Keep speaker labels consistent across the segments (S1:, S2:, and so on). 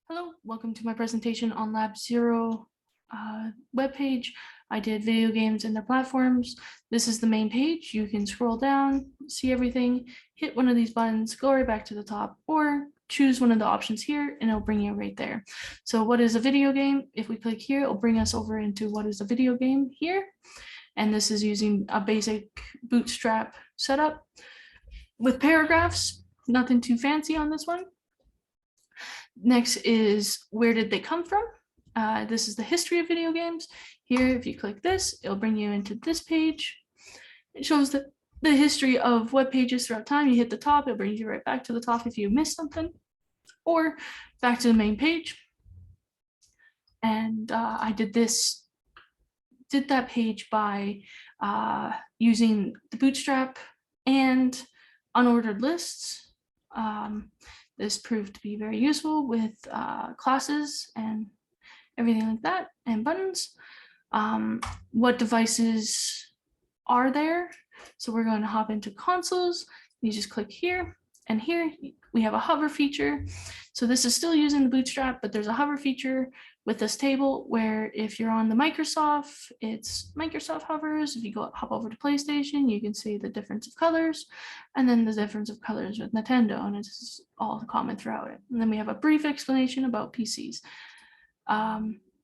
S1: Hello, welcome to my presentation on Lab Zero webpage. I did video games and their platforms. This is the main page. You can scroll down, see everything, hit one of these buttons, go right back to the top, or choose one of the options here and it'll bring you right there. So what is a video game? If we click here, it'll bring us over into what is a video game here. And this is using a basic bootstrap setup with paragraphs, nothing too fancy on this one. Next is where did they come from? This is the history of video games. Here, if you click this, it'll bring you into this page. It shows the history of web pages throughout time. You hit the top, it brings you right back to the top if you missed something, or back to the main page. And I did that page by using the bootstrap and unordered lists. This proved to be very useful with classes and everything like that, and buttons. What devices are there? So we're going to hop into consoles. You just click here, and here we have a hover feature. So this is still using the bootstrap, but there's a hover feature with this table where if you're on the Microsoft, it's Microsoft hovers. If you hop over to PlayStation, you can see the difference of colors, and then the difference of colors with Nintendo, and it's all common throughout it. And then we have a brief explanation about PCs.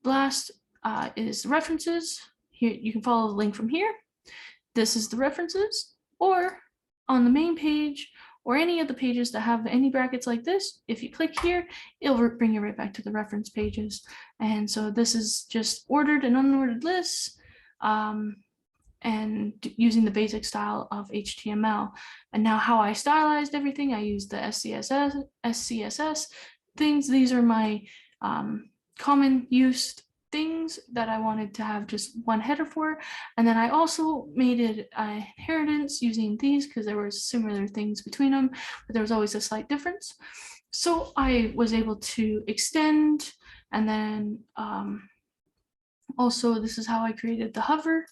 S1: Last is the references. Here you can follow the link from here. This is the references, or on the main page, or any of the pages that have any brackets like this, if you click here, it'll bring you right back to the reference pages. And so this is just ordered and unordered lists, and using the basic style of HTML. And now how I stylized everything, I used the SCSS things. These are my common used things that I wanted to have just one header for. And then I also made it an inheritance using these because there were similar things between them, but there was always a slight difference. So I was able to extend, and then also this is how I created the hover,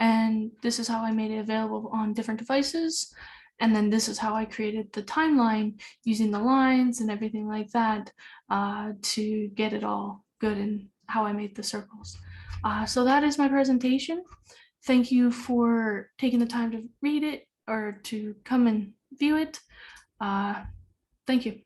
S1: and this is how I made it available on different devices. And then this is how I created the timeline using the lines and everything like that to get it all good, and how I made the circles. So that is my presentation. Thank you for taking the time to read it or to come and view it. Thank you.